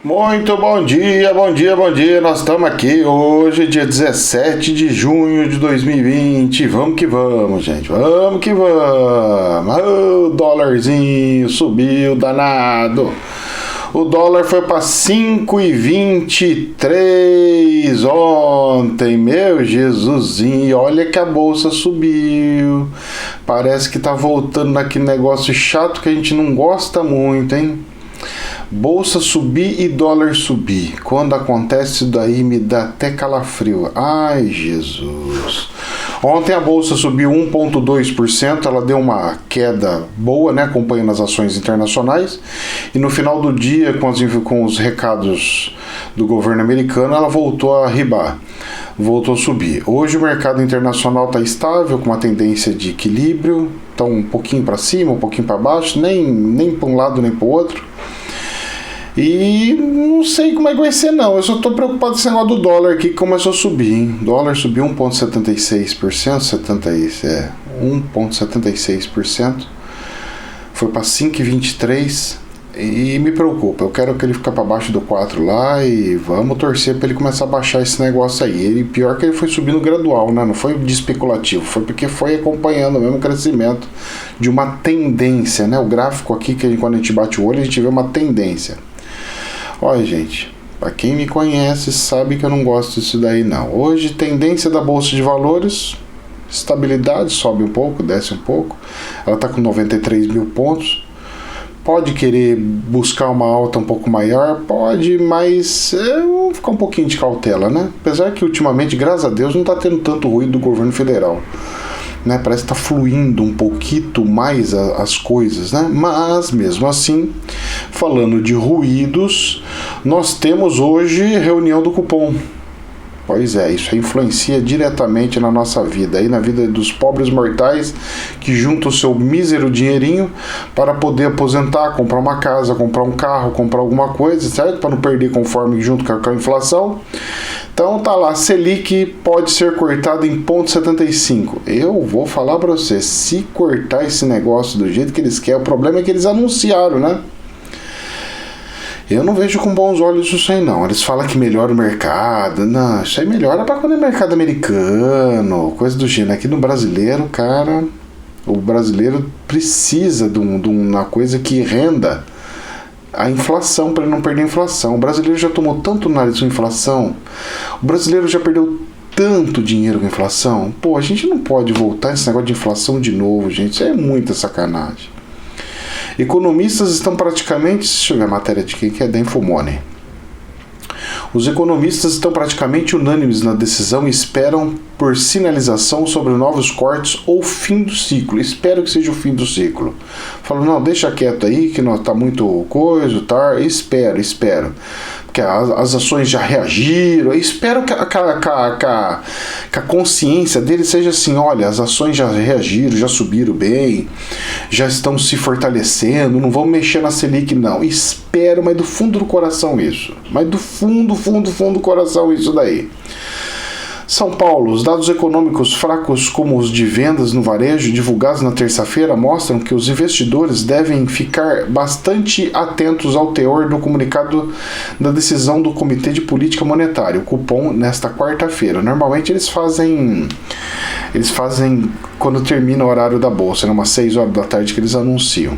Muito bom dia, bom dia, bom dia. Nós estamos aqui hoje, dia 17 de junho de 2020. Vamos que vamos, gente. Vamos que vamos. O dólarzinho subiu danado. O dólar foi para 5,23 ontem. Meu Jesusinho, olha que a bolsa subiu. Parece que tá voltando naquele negócio chato que a gente não gosta muito, hein? Bolsa subir e dólar subir. Quando acontece isso daí me dá até calafrio. Ai, Jesus. Ontem a bolsa subiu 1,2%, ela deu uma queda boa, né, acompanhando as ações internacionais. E no final do dia, com os recados do governo americano, ela voltou a ribar, voltou a subir. Hoje o mercado internacional está estável, com uma tendência de equilíbrio, então um pouquinho para cima, um pouquinho para baixo, nem para um lado nem para o outro. E não sei como é que vai ser não, eu só estou preocupado com esse negócio do dólar aqui que começou a subir, hein? O dólar subiu 1,76%, 1,76%, foi para 5,23 e me preocupa, eu quero que ele fique para baixo do 4 lá e vamos torcer para ele começar a baixar esse negócio aí. Ele, pior que ele foi subindo gradual, né? Não foi de especulativo, foi porque foi acompanhando o mesmo crescimento de uma tendência, né? O gráfico aqui, que quando a gente bate o olho, a gente vê uma tendência. Olha, gente, para quem me conhece sabe que eu não gosto disso daí não. Hoje, tendência da Bolsa de Valores, estabilidade, sobe um pouco, desce um pouco. Ela está com 93 mil pontos. Pode querer buscar uma alta um pouco maior? Pode, mas vou ficar um pouquinho de cautela, né? Apesar que ultimamente, graças a Deus, não está tendo tanto ruído do governo federal. Né, parece que está fluindo um pouquinho mais as coisas, né? Mas mesmo assim, falando de ruídos, nós temos hoje reunião do cupom. Pois é, isso influencia diretamente na nossa vida, aí na vida dos pobres mortais que juntam o seu mísero dinheirinho para poder aposentar, comprar uma casa, comprar um carro, comprar alguma coisa, certo? Para não perder conforme junto com a inflação. Então tá lá, Selic pode ser cortado em 0,75. Eu vou falar para você, se cortar esse negócio do jeito que eles querem, o problema é que eles anunciaram, né? Eu não vejo com bons olhos isso aí não. Eles falam que melhora o mercado. Não, isso aí melhora para quando é mercado americano, coisa do gênero. Aqui no brasileiro, cara, o brasileiro precisa de uma coisa que renda a inflação, para ele não perder a inflação. O brasileiro já tomou tanto nariz com inflação. O brasileiro já perdeu tanto dinheiro com inflação. Pô, a gente não pode voltar esse negócio de inflação de novo, gente. Isso é muita sacanagem. Economistas estão praticamente... Deixa eu ver a matéria de quem que é, da Infomoney. Os economistas estão praticamente unânimes na decisão e esperam por sinalização sobre novos cortes ou fim do ciclo. Espero que seja o fim do ciclo. Falam, não, deixa quieto aí, que não tá muito coisa, tá? Espero. Porque as ações já reagiram. Eu espero que a consciência deles seja assim, olha, as ações já reagiram, já subiram bem, já estão se fortalecendo, não vão mexer na Selic não. Espero, mas do fundo do coração isso. Mas do fundo do coração isso daí. São Paulo, os dados econômicos fracos como os de vendas no varejo divulgados na terça-feira mostram que os investidores devem ficar bastante atentos ao teor do comunicado da decisão do Comitê de Política Monetária, o Copom, nesta quarta-feira. Normalmente eles fazem quando termina o horário da bolsa, né, umas 6 horas da tarde que eles anunciam.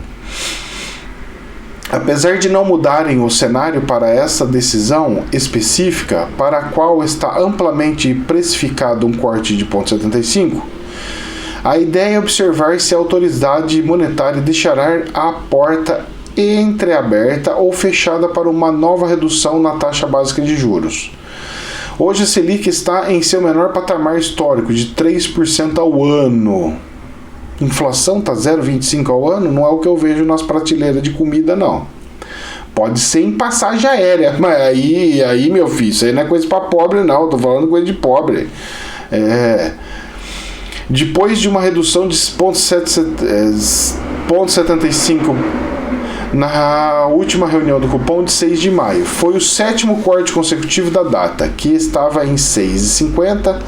Apesar de não mudarem o cenário para essa decisão específica, para a qual está amplamente precificado um corte de 0,75, a ideia é observar se a autoridade monetária deixará a porta entreaberta ou fechada para uma nova redução na taxa básica de juros. Hoje a Selic está em seu menor patamar histórico, de 3% ao ano. Inflação está 0,25 ao ano, não é o que eu vejo nas prateleiras de comida, não. Pode ser em passagem aérea, mas aí meu filho, isso aí não é coisa para pobre, não. Tô falando coisa de pobre. Depois de uma redução de 0,75 na última reunião do cupom de 6 de maio. Foi o 7º corte consecutivo da data, que estava em 6,50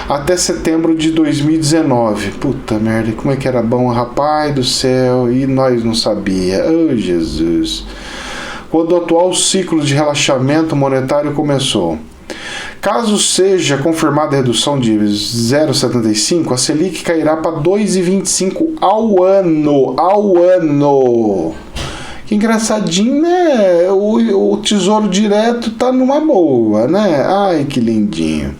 até setembro de 2019. Puta merda, como é que era bom, rapaz do céu, e nós não sabia. Oh, Jesus. quando o atual ciclo de relaxamento monetário começou. Caso seja confirmada a redução de 0,75, a Selic cairá para 2,25 ao ano. Que engraçadinho, né? O Tesouro Direto tá numa boa, né? Ai, que lindinho.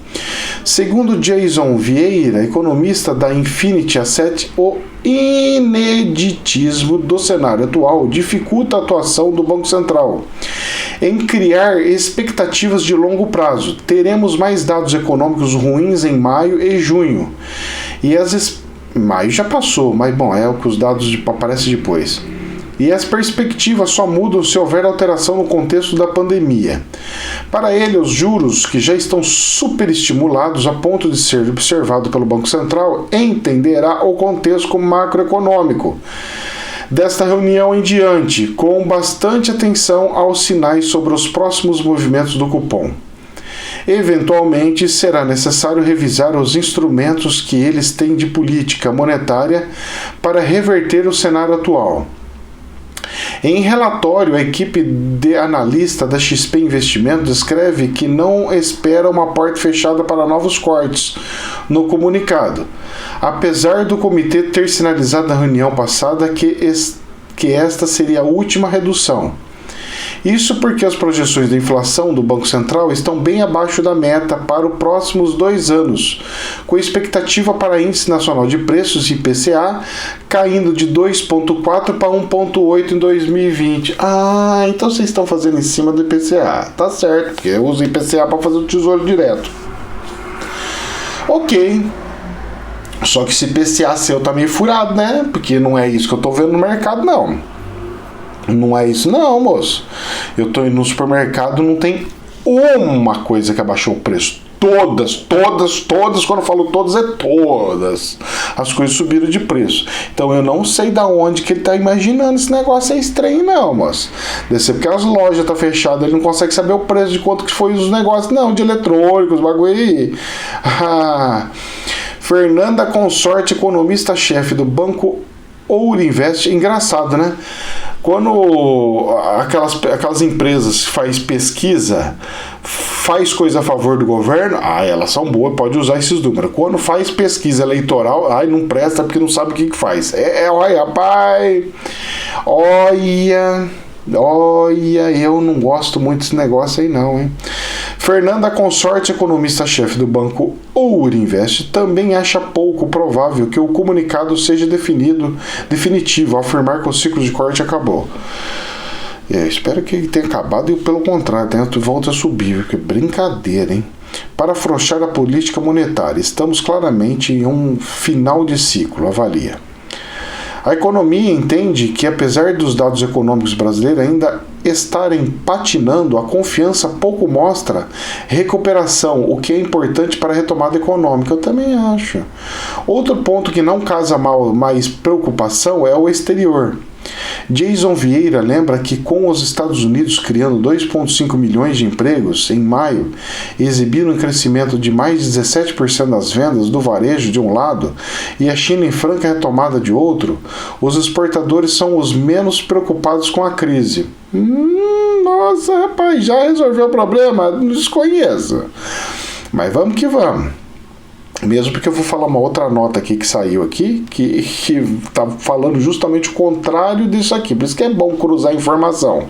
Segundo Jason Vieira, economista da Infinity Asset, o ineditismo do cenário atual dificulta a atuação do Banco Central em criar expectativas de longo prazo. Teremos mais dados econômicos ruins em maio e junho. Maio já passou, mas bom, é o que os dados aparecem depois. E as perspectivas só mudam se houver alteração no contexto da pandemia. Para ele, os juros, que já estão superestimulados a ponto de ser observado pelo Banco Central, entenderá o contexto macroeconômico desta reunião em diante, com bastante atenção aos sinais sobre os próximos movimentos do cupom. Eventualmente, será necessário revisar os instrumentos que eles têm de política monetária para reverter o cenário atual. Em relatório, a equipe de analista da XP Investimentos escreve que não espera uma porta fechada para novos cortes no comunicado, apesar do comitê ter sinalizado na reunião passada que esta seria a última redução. Isso porque as projeções da inflação do Banco Central estão bem abaixo da meta para os próximos 2 anos, com expectativa para índice nacional de preços IPCA caindo de 2,4 para 1,8 em 2020. Ah, então vocês estão fazendo em cima do IPCA. Tá certo, porque eu uso IPCA para fazer o Tesouro Direto. Ok. Só que esse IPCA seu tá meio furado, né? Porque não é isso que eu tô vendo no mercado, não. Não é isso não, moço. Eu tô indo no supermercado, não tem uma coisa que abaixou o preço. Todas, quando eu falo todas, é todas. As coisas subiram de preço. Então eu não sei da onde que ele tá imaginando esse negócio é estranho não, moço. Deve ser porque as lojas tá fechadas, ele não consegue saber o preço de quanto que foi os negócios, não, de eletrônicos, bagulho aí. Fernanda Consorte, economista-chefe do Banco Ouro Invest. Engraçado, né? Quando aquelas empresas faz pesquisa, faz coisa a favor do governo, elas são boas, pode usar esses números. Quando faz pesquisa eleitoral, não presta porque não sabe o que faz. Olha, rapaz, olha, eu não gosto muito desse negócio aí não, hein? Fernanda Consorte, economista-chefe do Banco Ouro Invest, também acha pouco provável que o comunicado seja definitivo ao afirmar que o ciclo de corte acabou. Espero que ele tenha acabado e, pelo contrário, volta a subir, porque brincadeira, hein? Para afrouxar a política monetária, estamos claramente em um final de ciclo, avalia. A economia entende que, apesar dos dados econômicos brasileiros ainda estarem patinando, a confiança pouco mostra recuperação, o que é importante para a retomada econômica. Eu também acho. Outro ponto que não causa mais preocupação é o exterior. Jason Vieira lembra que com os Estados Unidos criando 2,5 milhões de empregos em maio, exibindo um crescimento de mais de 17% das vendas do varejo de um lado e a China em franca retomada de outro, os exportadores são os menos preocupados com a crise. Nossa, rapaz, já resolveu o problema? Desconheço. Mas vamos que vamos. Mesmo porque eu vou falar uma outra nota aqui que saiu aqui, que tá falando justamente o contrário disso aqui. Por isso que é bom cruzar a informação.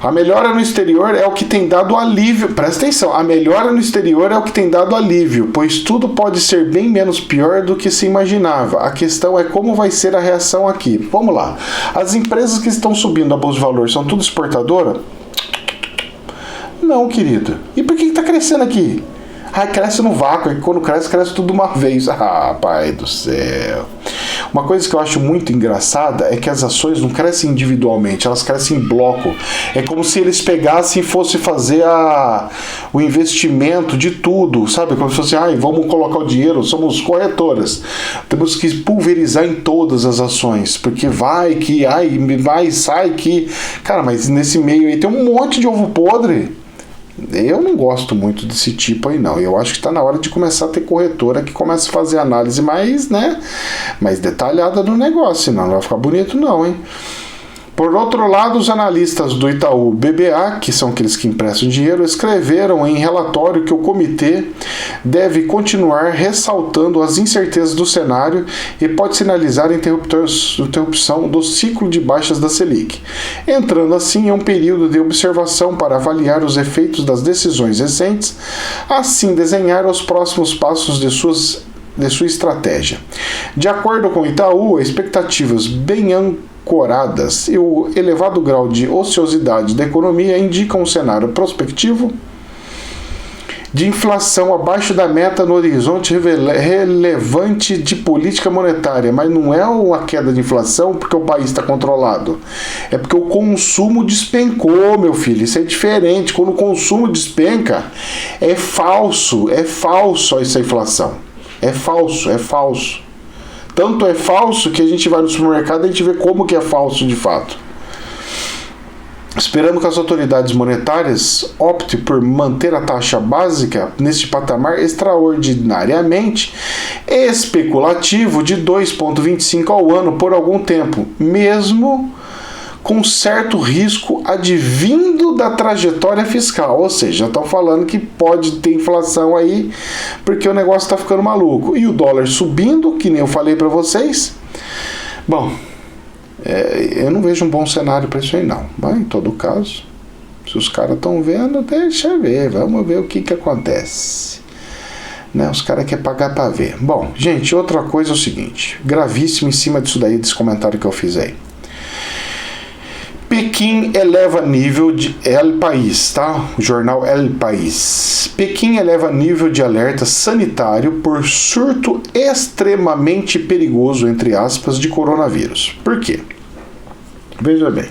A melhora no exterior é o que tem dado alívio. Presta atenção, a melhora no exterior é o que tem dado alívio, pois tudo pode ser bem menos pior do que se imaginava. A questão é como vai ser a reação aqui. Vamos lá. As empresas que estão subindo a bolsa de valores são tudo exportadora? Não, querido. E por que está crescendo aqui? Cresce no vácuo, e quando cresce tudo de uma vez. Pai do céu. Uma coisa que eu acho muito engraçada é que as ações não crescem individualmente, elas crescem em bloco. É como se eles pegassem e fossem fazer o investimento de tudo, sabe? Como se fosse, vamos colocar o dinheiro, somos corretoras. Temos que pulverizar em todas as ações, porque vai, sai que... Cara, mas nesse meio aí tem um monte de ovo podre. Eu não gosto muito desse tipo aí não. Eu acho que está na hora de começar a ter corretora que começa a fazer análise mais detalhada do negócio, senão não vai ficar bonito não, hein? Por outro lado, os analistas do Itaú BBA, que são aqueles que emprestam dinheiro, escreveram em relatório que o comitê deve continuar ressaltando as incertezas do cenário e pode sinalizar a interrupção do ciclo de baixas da Selic, entrando assim em um período de observação para avaliar os efeitos das decisões recentes, assim desenhar os próximos passos de sua estratégia. De acordo com o Itaú, expectativas bem ancoradas e o elevado grau de ociosidade da economia indicam um cenário prospectivo de inflação abaixo da meta no horizonte relevante de política monetária, mas não é uma queda de inflação porque o país está controlado, é porque o consumo despencou, meu filho, isso é diferente. Quando o consumo despenca, é falso essa inflação, é falso. Tanto é falso que a gente vai no supermercado e a gente vê como que é falso de fato. Esperamos que as autoridades monetárias optem por manter a taxa básica neste patamar extraordinariamente especulativo de 2,25 ao ano por algum tempo, mesmo com certo risco advindo da trajetória fiscal. Ou seja, estão falando que pode ter inflação aí, porque o negócio está ficando maluco. E o dólar subindo, que nem eu falei para vocês. Bom, eu não vejo um bom cenário para isso aí não. Mas, em todo caso, se os caras estão vendo, deixa ver. Vamos ver o que acontece. Né? Os caras querem pagar para ver. Bom, gente, outra coisa é o seguinte. Gravíssimo em cima disso daí, desse comentário que eu fiz aí. Pequim eleva nível de El País, tá? O jornal El País. Pequim eleva nível de alerta sanitário por surto extremamente perigoso, entre aspas, de coronavírus. Por quê? Veja bem.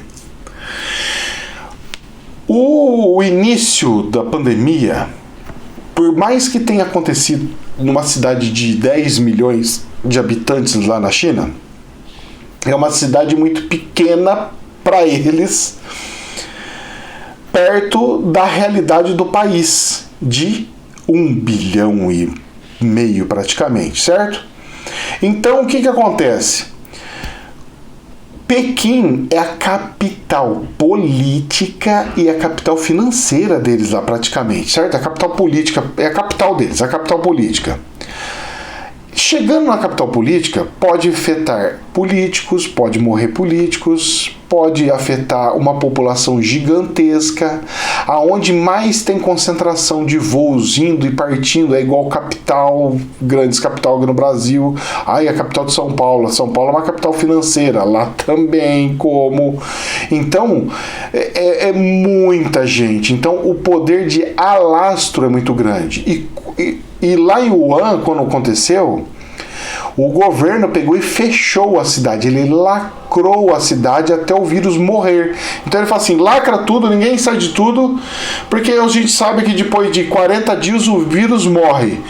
O início da pandemia, por mais que tenha acontecido numa cidade de 10 milhões de habitantes lá na China, é uma cidade muito pequena para eles, perto da realidade do país, de 1,5 bilhão praticamente, certo? Então, o que acontece? Pequim é a capital política e a capital financeira deles lá praticamente, certo? A capital política é a capital deles, a capital política. Chegando na capital política, pode afetar políticos, pode morrer políticos, pode afetar uma população gigantesca, aonde mais tem concentração de voos indo e partindo, é igual capital, grandes capital no Brasil. Aí a capital de São Paulo é uma capital financeira, lá também como. Então, é muita gente. Então, o poder de alastro é muito grande. E lá em Wuhan, quando aconteceu, o governo pegou e fechou a cidade. Ele lacrou a cidade até o vírus morrer. Então ele fala assim, lacra tudo, ninguém sai de tudo, porque a gente sabe que depois de 40 dias o vírus morre.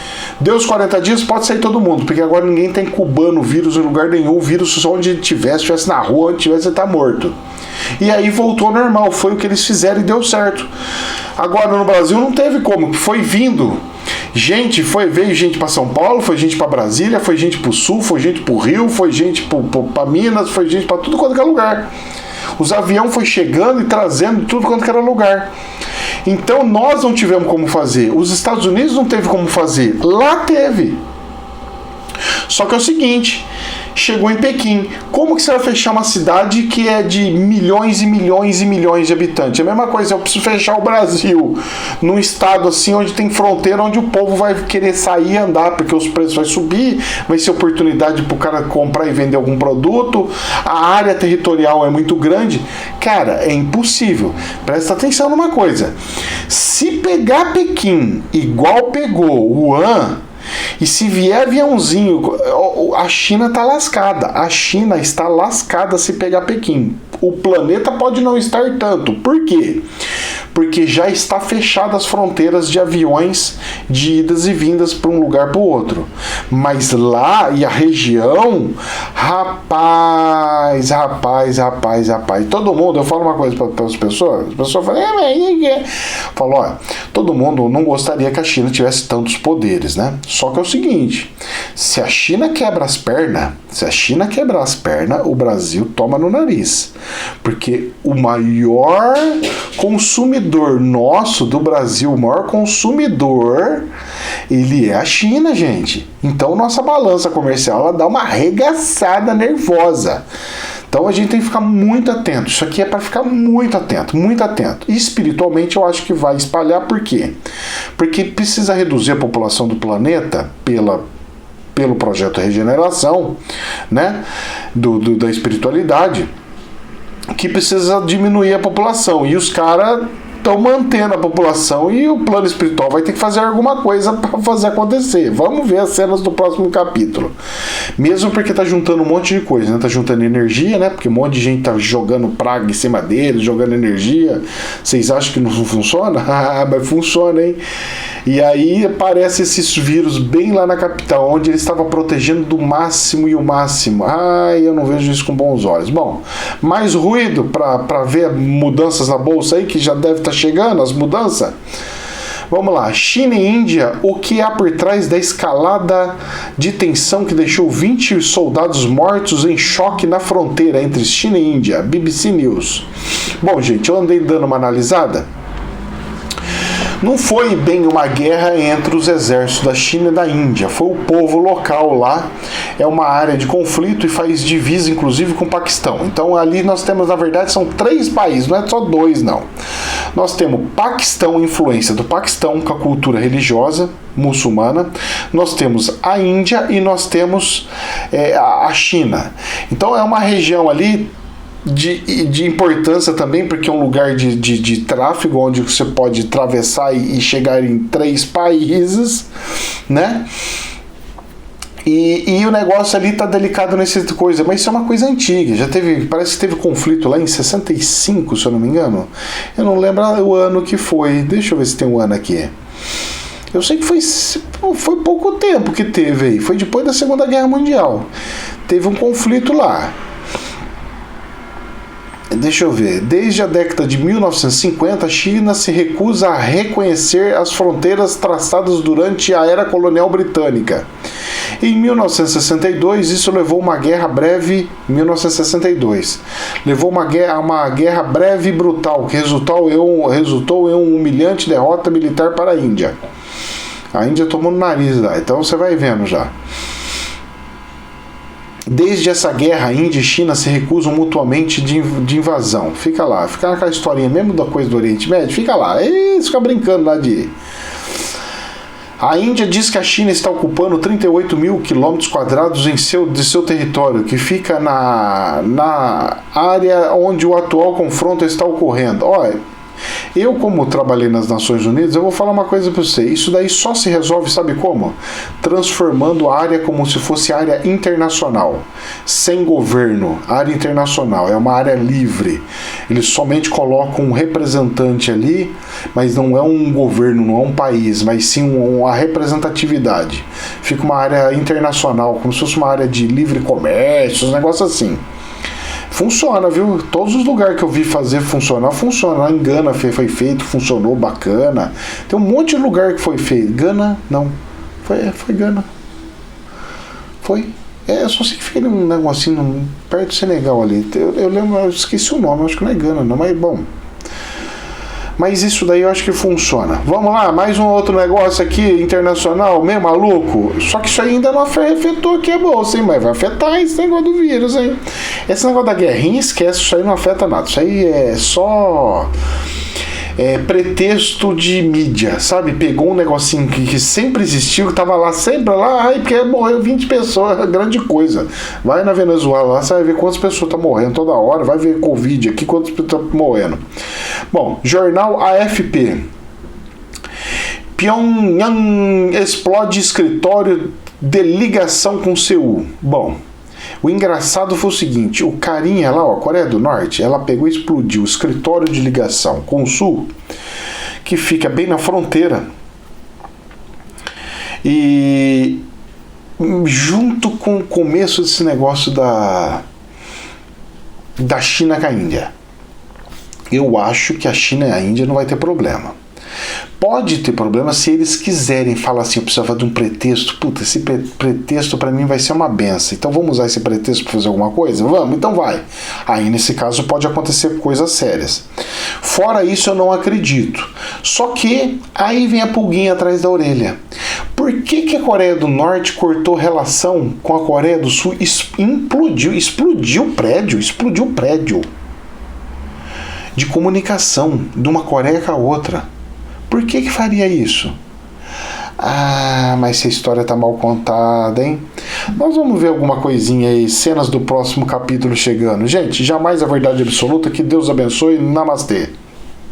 Deu os 40 dias, pode sair todo mundo, porque agora ninguém está incubando o vírus em lugar nenhum. O vírus só onde ele estivesse na rua, onde tivesse, ele está morto. E aí voltou ao normal, foi o que eles fizeram e deu certo. Agora no Brasil não teve como, foi vindo. Veio gente para São Paulo, foi gente para Brasília, foi gente para o Sul, foi gente para o Rio, foi gente para Minas, foi gente para tudo quanto era lugar. Os aviões foi chegando e trazendo tudo quanto era lugar. Então nós não tivemos como fazer. Os Estados Unidos não teve como fazer. Lá teve. Só que é o seguinte, chegou em Pequim. Como que você vai fechar uma cidade que é de milhões e milhões e milhões de habitantes? É a mesma coisa, eu preciso fechar o Brasil num estado assim onde tem fronteira, onde o povo vai querer sair e andar, porque os preços vão subir, vai ser oportunidade para o cara comprar e vender algum produto, a área territorial é muito grande. Cara, é impossível. Presta atenção numa coisa. Se pegar Pequim igual pegou Wuhan, e se vier aviãozinho, a China está lascada. A China está lascada se pegar Pequim. O planeta pode não estar tanto. Por quê? porque já está fechadas as fronteiras de aviões de idas e vindas para um lugar para o outro. Mas lá e a região, rapaz, todo mundo, eu falo uma coisa para as pessoas falam, falo, olha, todo mundo não gostaria que a China tivesse tantos poderes, né? Só que é o seguinte, se a China quebra as pernas, o Brasil toma no nariz. Porque o maior consumidor nosso do Brasil, o maior consumidor, ele é a China, gente. Então nossa balança comercial, ela dá uma arregaçada nervosa. Então a gente tem que ficar muito atento. Isso aqui é para ficar muito atento, muito atento. E espiritualmente eu acho que vai espalhar. Por quê? Porque precisa reduzir a população do planeta pelo projeto Regeneração, né? Da espiritualidade, que precisa diminuir a população. E os caras estão mantendo a população e o plano espiritual vai ter que fazer alguma coisa para fazer acontecer. Vamos ver as cenas do próximo capítulo. Mesmo porque tá juntando um monte de coisa, né? Tá juntando energia, né? Porque um monte de gente tá jogando praga em cima deles, jogando energia. Vocês acham que não funciona? Ah, mas funciona, hein? E aí aparece esses vírus bem lá na capital, onde ele estava protegendo do máximo e o máximo. Ai, eu não vejo isso com bons olhos. Bom, mais ruído para ver mudanças na bolsa aí, que já deve estar chegando, as mudanças. Vamos lá, China e Índia, o que há por trás da escalada de tensão que deixou 20 soldados mortos em choque na fronteira entre China e Índia? BBC News. Bom, gente, eu andei dando uma analisada. Não foi bem uma guerra entre os exércitos da China e da Índia, foi o povo local lá, é uma área de conflito e faz divisa inclusive com o Paquistão. Então ali nós temos, na verdade, são 3 países, não é só 2 não. Nós temos Paquistão, influência do Paquistão com a cultura religiosa muçulmana, nós temos a Índia e nós temos a China. Então é uma região ali de importância também, porque é um lugar de tráfego, onde você pode atravessar e chegar em 3 países, né? E o negócio ali tá delicado nessa coisa, mas isso é uma coisa antiga, já teve, parece que teve conflito lá em 65, se eu não me engano. Eu não lembro o ano que foi, deixa eu ver se tem um ano aqui. Eu sei que foi pouco tempo que teve aí, foi depois da Segunda Guerra Mundial. Teve um conflito lá. Deixa eu ver, desde a década de 1950, a China se recusa a reconhecer as fronteiras traçadas durante a era colonial britânica. Em 1962, isso levou uma guerra breve, 1962, levou uma guerra breve e brutal, que resultou em uma humilhante derrota militar para a Índia. A Índia tomou no nariz lá, então você vai vendo já. Desde essa guerra, Índia e China se recusam mutuamente de invasão. Fica lá, fica naquela historinha mesmo da coisa do Oriente Médio, fica lá, fica brincando lá de... A Índia diz que a China está ocupando 38 mil quilômetros quadrados de seu território, que fica na área onde o atual confronto está ocorrendo. Olha, eu, como trabalhei nas Nações Unidas, eu vou falar uma coisa para você. Isso daí só se resolve, sabe como? Transformando a área como se fosse área internacional, sem governo. Área internacional é uma área livre. Eles somente colocam um representante ali, mas não é um governo, não é um país, mas sim uma representatividade. Fica uma área internacional, como se fosse uma área de livre comércio, uns negócios assim. Funciona, viu? Todos os lugares que eu vi fazer funcionar, funciona. Lá em Gana foi feito, funcionou, bacana. Tem um monte de lugar que foi feito. Gana, não. Foi Gana. Foi. Eu só sei que fica um negocinho perto do Senegal ali. Eu lembro, eu esqueci o nome, acho que não é Gana, não, mas bom. Mas isso daí eu acho que funciona. Vamos lá, mais um outro negócio aqui, internacional, meio maluco. Só que isso aí ainda não afetou aqui a bolsa, hein? Mas vai afetar esse negócio do vírus, hein? Esse negócio da guerrinha, esquece, isso aí não afeta nada. Isso aí é só... pretexto de mídia, sabe? Pegou um negocinho que sempre existiu, que tava lá, sempre lá, porque morreu 20 pessoas, é grande coisa. Vai na Venezuela lá, você vai ver quantas pessoas estão morrendo toda hora, vai ver Covid aqui, quantas pessoas estão morrendo. Bom, jornal AFP. Pyongyang explode escritório de ligação com Seul. Bom, O engraçado foi o seguinte, o carinha lá, ó, Coreia do Norte, ela pegou e explodiu o escritório de ligação com o Sul, que fica bem na fronteira, e junto com o começo desse negócio da China com a Índia. Eu acho que a China e a Índia não vai ter problema. Pode ter problema se eles quiserem falar assim, eu precisava de um pretexto, puta, esse pretexto para mim vai ser uma benção, então vamos usar esse pretexto para fazer alguma coisa? Vamos, então vai. Aí nesse caso pode acontecer coisas sérias. Fora isso eu não acredito. Só que aí vem a pulguinha atrás da orelha. Por que a Coreia do Norte cortou relação com a Coreia do Sul? Explodiu o prédio de comunicação de uma Coreia com a outra. Por que faria isso? Ah, mas essa história tá mal contada, hein? Nós vamos ver alguma coisinha aí, cenas do próximo capítulo chegando. Gente, jamais a verdade absoluta, que Deus abençoe, namastê.